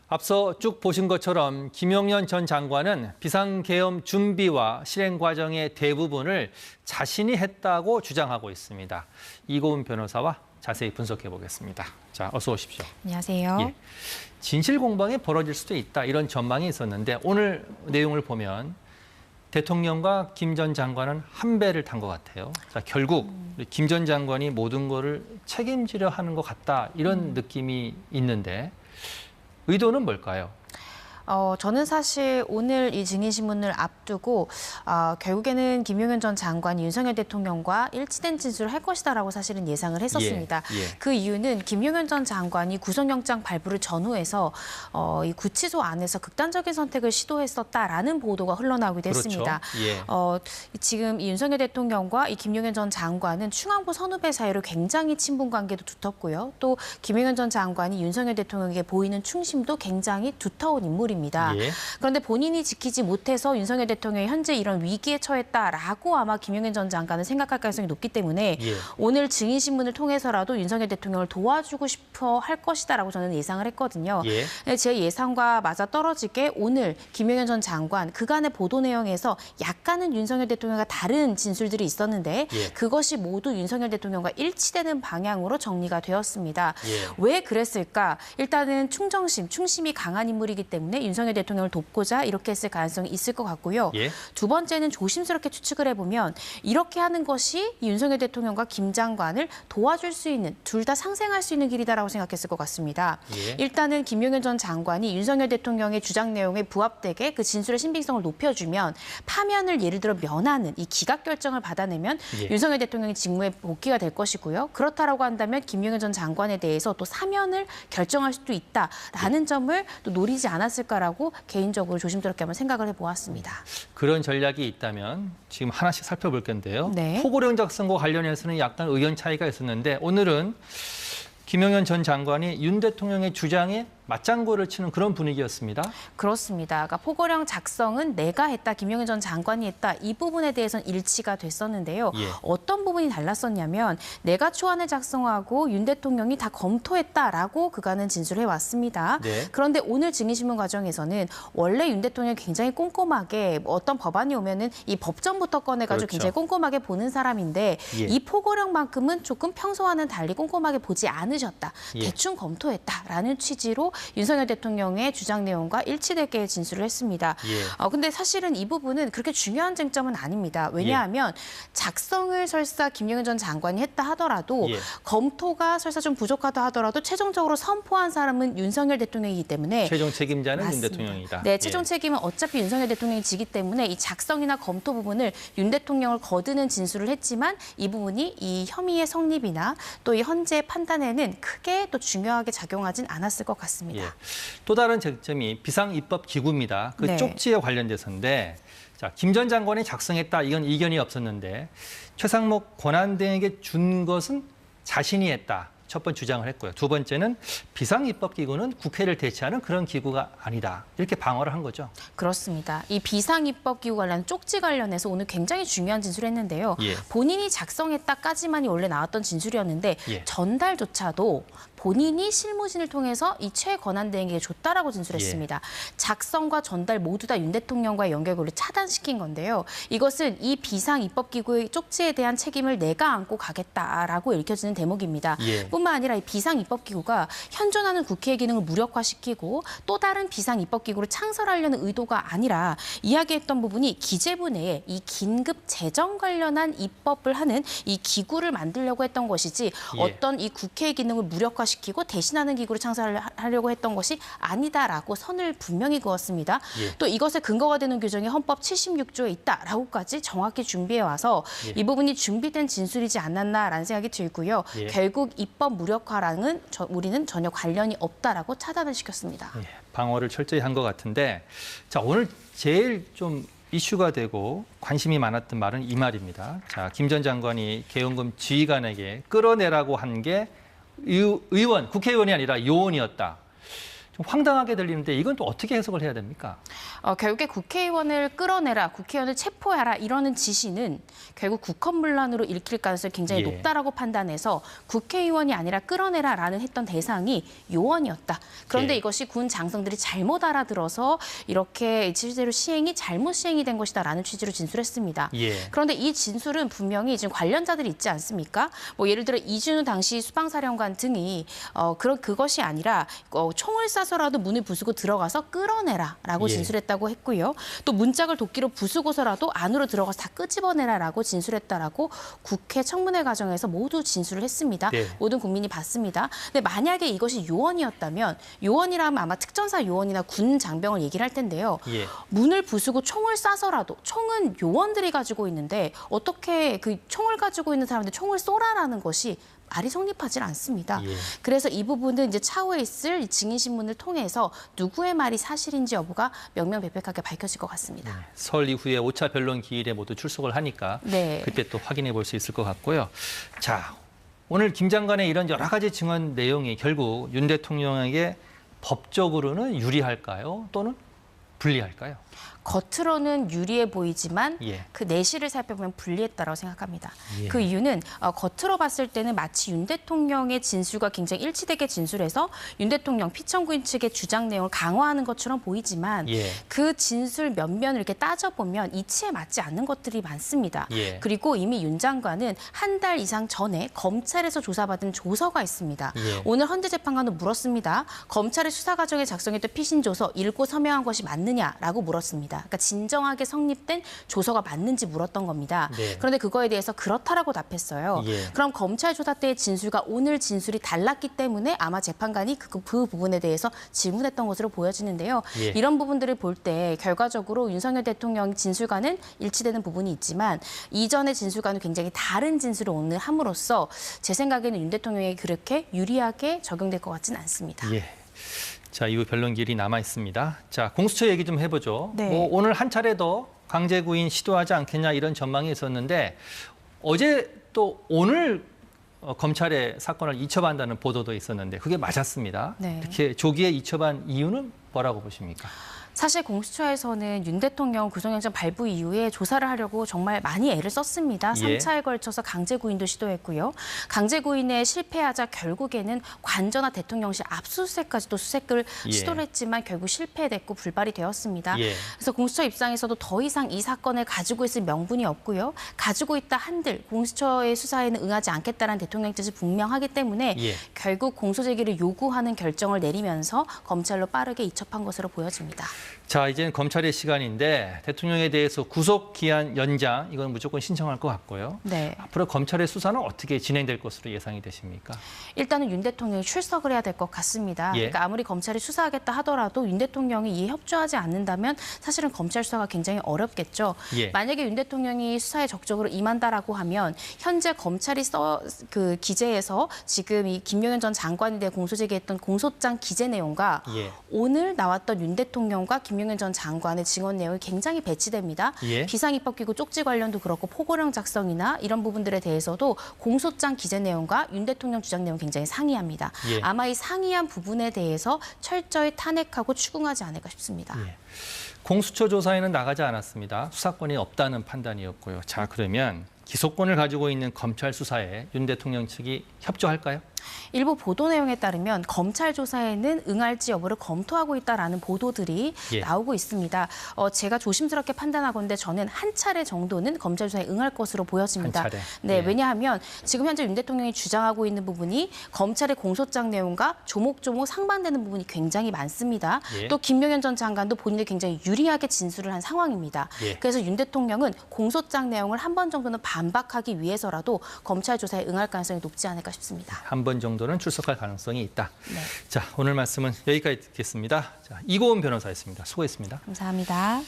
앞서 쭉 보신 것처럼 김용현 전 장관은 비상계엄 준비와 실행 과정의 대부분을 자신이 했다고 주장하고 있습니다. 이고은 변호사와 자세히 분석해 보겠습니다. 자, 어서 오십시오. 안녕하세요. 예, 진실 공방이 벌어질 수도 있다 이런 전망이 있었는데 오늘 내용을 보면 대통령과 김 전 장관은 한 배를 탄 것 같아요. 자, 결국 김 전 장관이 모든 거를 책임지려 하는 것 같다 이런 느낌이 있는데 의도는 뭘까요? 저는 사실 오늘 이 증인신문을 앞두고 결국에는 김용현 전 장관이 윤석열 대통령과 일치된 진술을 할 것이다라고 사실은 예상을 했었습니다. 그 이유는 김용현 전 장관이 구속영장 발부를 전후해서 이 구치소 안에서 극단적인 선택을 시도했었다라는 보도가 흘러나오기도 했습니다. 지금 이 윤석열 대통령과 이 김용현 전 장관은 충안고 선후배 사이로 굉장히 친분 관계도 두텁고요. 또 김용현 전 장관이 윤석열 대통령에게 보이는 충심도 굉장히 두터운 인물입니다. 그런데 본인이 지키지 못해서 윤석열 대통령이 현재 이런 위기에 처했다라고 아마 김용현 전 장관은 생각할 가능성이 높기 때문에 오늘 증인신문을 통해서라도 윤석열 대통령을 도와주고 싶어 할 것이다라고 저는 예상을 했거든요. 제 예상과 맞아떨어지게 오늘 김용현 전 장관 그간의 보도 내용에서 약간은 윤석열 대통령과 다른 진술들이 있었는데 그것이 모두 윤석열 대통령과 일치되는 방향으로 정리가 되었습니다. 왜 그랬을까? 일단은 충심이 강한 인물이기 때문에 윤석열 대통령을 돕고자 이렇게 했을 가능성이 있을 것 같고요. 두 번째는 조심스럽게 추측을 해보면 이렇게 하는 것이 윤석열 대통령과 김 장관을 도와줄 수 있는, 둘 다 상생할 수 있는 길이다라고 생각했을 것 같습니다. 일단은 김용현 전 장관이 윤석열 대통령의 주장 내용에 부합되게 그 진술의 신빙성을 높여주면 파면을 예를 들어 면하는 이 기각 결정을 받아내면 윤석열 대통령이 직무에 복귀가 될 것이고요. 그렇다라고 한다면 김용현 전 장관에 대해서 또 사면을 결정할 수도 있다라는 점을 또 노리지 않았을까 라고 개인적으로 조심스럽게 한번 생각을 해보았습니다. 그런 전략이 있다면 지금 하나씩 살펴볼 건데요. 포고령 작성과 관련해서는 약간 의견 차이가 있었는데 오늘은 김용현 전 장관이 윤 대통령의 주장에 맞장구를 치는 그런 분위기였습니다. 그렇습니다. 그러니까 포고령 작성은 내가 했다, 김용현 전 장관이 했다. 이 부분에 대해서는 일치가 됐었는데요. 어떤 부분이 달랐었냐면 내가 초안을 작성하고 윤 대통령이 다 검토했다라고 그간은 진술해왔습니다. 그런데 오늘 증인신문 과정에서는 원래 윤 대통령이 굉장히 꼼꼼하게 어떤 법안이 오면은 이 법전부터 꺼내가지고 굉장히 꼼꼼하게 보는 사람인데 이 포고령만큼은 조금 평소와는 달리 꼼꼼하게 보지 않으셨다. 대충 검토했다라는 취지로 윤석열 대통령의 주장 내용과 일치되게 진술을 했습니다. 근데 사실은 이 부분은 그렇게 중요한 쟁점은 아닙니다. 왜냐하면 작성을 설사 김용현 전 장관이 했다 하더라도 검토가 설사 좀 부족하다 하더라도 최종적으로 선포한 사람은 윤석열 대통령이기 때문에 최종 책임자는 윤 대통령이다. 네, 최종 책임은 어차피 윤석열 대통령이 지기 때문에 이 작성이나 검토 부분을 윤 대통령을 거드는 진술을 했지만 이 부분이 이 혐의의 성립이나 또 이 현재 판단에는 크게 또 중요하게 작용하진 않았을 것 같습니다. 또 다른 쟁점이 비상입법기구입니다. 그 쪽지에 관련돼서인데 자, 김 전 장관이 작성했다. 이건 이견이 없었는데 최상목 권한대행에게 준 것은 자신이 했다. 첫 번째 주장을 했고요. 두 번째는 비상입법기구는 국회를 대체하는 그런 기구가 아니다. 이렇게 방어를 한 거죠. 그렇습니다. 이 비상입법기구 관련 쪽지 관련해서 오늘 굉장히 중요한 진술을 했는데요. 본인이 작성했다까지만이 원래 나왔던 진술이었는데 전달조차도 본인이 실무진을 통해서 이 최권한대행에게 줬다라고 진술했습니다. 작성과 전달 모두 다 윤 대통령과의 연결고리를 차단시킨 건데요. 이것은 이 비상입법기구의 쪽지에 대한 책임을 내가 안고 가겠다라고 읽혀지는 대목입니다. 뿐만 아니라 이 비상입법기구가 현존하는 국회의 기능을 무력화시키고 또 다른 비상입법기구를 창설하려는 의도가 아니라 이야기했던 부분이 기재부 내에 이 긴급 재정 관련한 입법을 하는 이 기구를 만들려고 했던 것이지 어떤 이 국회의 기능을 무력화시키고 대신하는 기구를 창설하려고 했던 것이 아니다라고 선을 분명히 그었습니다. 또 이것에 근거가 되는 규정이 헌법 76조에 있다라고까지 정확히 준비해 와서 이 부분이 준비된 진술이지 않았나라는 생각이 들고요. 결국 입법 무력화랑은 우리는 전혀 관련이 없다라고 차단을 시켰습니다. 방어를 철저히 한 것 같은데 자, 오늘 제일 좀 이슈가 되고 관심이 많았던 말은 이 말입니다. 자, 김 전 장관이 계엄금 지휘관에게 끌어내라고 한 게 의원, 국회의원이 아니라 요원이었다. 좀 황당하게 들리는데 이건 또 어떻게 해석을 해야 됩니까? 결국에 국회의원을 끌어내라, 국회의원을 체포해라 이러는 지시는 결국 국헌문란으로 읽힐 가능성이 굉장히 예. 높다라고 판단해서 국회의원이 아니라 끌어내라라는 했던 대상이 요원이었다. 그런데 예. 이것이 군 장성들이 잘못 알아들어서 이렇게 실제로 잘못 시행이 된 것이다라는 취지로 진술했습니다. 예. 그런데 이 진술은 분명히 지금 관련자들이 있지 않습니까? 뭐 예를 들어 이준우 당시 수방사령관 등이 그것이 아니라 총을 쏴서라도 문을 부수고 들어가서 끌어내라라고 예. 진술했다고 했고요. 또 문짝을 도끼로 부수고서라도 안으로 들어가서 다 끄집어내라라고 진술했다라고 국회 청문회 과정에서 모두 진술을 했습니다. 네. 모든 국민이 봤습니다. 근데 만약에 이것이 요원이었다면 요원이라면 아마 특전사 요원이나 군 장병을 얘기를 할 텐데요. 예. 문을 부수고 총을 쏴서라도 총은 요원들이 가지고 있는데 어떻게 그 총을 가지고 있는 사람들 총을 쏘라라는 것이 말이 성립하지 않습니다. 예. 그래서 이 부분은 이제 차후에 있을 이 증인 신문을 통해서 누구의 말이 사실인지 여부가 명명백백하게 밝혀질 것 같습니다. 설 이후에 5차 변론 기일에 모두 출석을 하니까 네. 그때 또 확인해 볼 수 있을 것 같고요. 자, 오늘 김 장관의 이런 여러 가지 증언 내용이 결국 윤 대통령에게 법적으로는 유리할까요? 또는 불리할까요? 겉으로는 유리해 보이지만 예. 그 내실을 살펴보면 불리했다고 생각합니다. 예. 그 이유는 겉으로 봤을 때는 마치 윤 대통령의 진술과 굉장히 일치되게 진술해서 윤 대통령 피청구인 측의 주장 내용을 강화하는 것처럼 보이지만 예. 그 진술 면면을 이렇게 따져보면 이치에 맞지 않는 것들이 많습니다. 예. 그리고 이미 윤 장관은 한 달 이상 전에 검찰에서 조사받은 조서가 있습니다. 예. 오늘 헌재재판관도 물었습니다. 검찰의 수사 과정에 작성했던 피신 조서 읽고 서명한 것이 맞느냐라고 물었습니다. 그러니까 진정하게 성립된 조서가 맞는지 물었던 겁니다. 네. 그런데 그거에 대해서 그렇다라고 답했어요. 예. 그럼 검찰 조사 때의 진술과 오늘 진술이 달랐기 때문에 아마 재판관이 그 부분에 대해서 질문했던 것으로 보여지는데요. 예. 이런 부분들을 볼 때 결과적으로 윤석열 대통령 진술과는 일치되는 부분이 있지만 이전의 진술과는 굉장히 다른 진술을 오늘 함으로써 제 생각에는 윤 대통령에게 그렇게 유리하게 적용될 것 같지는 않습니다. 예. 자, 이후 변론 기일이 남아 있습니다. 자, 공수처 얘기 좀 해보죠. 네. 뭐 오늘 한 차례 더 강제 구인 시도하지 않겠냐 이런 전망이 있었는데 어제 또 오늘 검찰에 사건을 이첩한다는 보도도 있었는데 그게 맞았습니다. 네. 이렇게 조기에 이첩한 이유는 뭐라고 보십니까? 사실 공수처에서는 윤 대통령 구속영장 발부 이후에 조사를 하려고 정말 많이 애를 썼습니다. 예. 3차에 걸쳐서 강제 구인도 시도했고요. 강제 구인에 실패하자 결국에는 관저나 대통령실 압수수색까지도 수색을 예. 시도를 했지만 결국 실패됐고 불발이 되었습니다. 예. 그래서 공수처 입장에서도 더 이상 이 사건을 가지고 있을 명분이 없고요. 가지고 있다 한들 공수처의 수사에는 응하지 않겠다는 대통령 뜻이 분명하기 때문에 예. 결국 공소제기를 요구하는 결정을 내리면서 검찰로 빠르게 이첩한 것으로 보여집니다. 자, 이제는 검찰의 시간인데 대통령에 대해서 구속 기한 연장 이건 무조건 신청할 것 같고요. 네. 앞으로 검찰의 수사는 어떻게 진행될 것으로 예상이 되십니까? 일단은 윤 대통령이 출석을 해야 될 것 같습니다. 예. 그러니까 아무리 검찰이 수사하겠다 하더라도 윤 대통령이 이에 협조하지 않는다면 사실은 검찰 수사가 굉장히 어렵겠죠. 예. 만약에 윤 대통령이 수사에 적극적으로 임한다라고 하면 현재 검찰이 그 기재에서 지금 이 김용현 전 장관에 대해 공소제기했던 공소장 기재 내용과 예. 오늘 나왔던 윤 대통령과 김용현 전 장관의 증언 내용이 굉장히 배치됩니다. 예. 비상입법기구 쪽지 관련도 그렇고 포고령 작성이나 이런 부분들에 대해서도 공소장 기재 내용과 윤 대통령 주장 내용 굉장히 상이합니다. 예. 아마 이 상이한 부분에 대해서 철저히 탄핵하고 추궁하지 않을까 싶습니다. 예. 공수처 조사에는 나가지 않았습니다. 수사권이 없다는 판단이었고요. 자, 그러면 기소권을 가지고 있는 검찰 수사에 윤 대통령 측이 협조할까요? 일부 보도 내용에 따르면 검찰 조사에는 응할지 여부를 검토하고 있다라는 보도들이 예. 나오고 있습니다. 제가 조심스럽게 판단하건대 저는 한 차례 정도는 검찰 조사에 응할 것으로 보여집니다. 한 차례. 네, 예. 왜냐하면 지금 현재 윤 대통령이 주장하고 있는 부분이 검찰의 공소장 내용과 조목조목 상반되는 부분이 굉장히 많습니다. 예. 또 김용현 전 장관도 본인을 굉장히 유리하게 진술을 한 상황입니다. 예. 그래서 윤 대통령은 공소장 내용을 한 번 정도는 반박하기 위해서라도 검찰 조사에 응할 가능성이 높지 않을까 싶습니다. 한 번 정도는 출석할 가능성이 있다. 네. 자, 오늘 말씀은 여기까지 듣겠습니다. 자, 이고은 변호사였습니다. 수고했습니다. 감사합니다.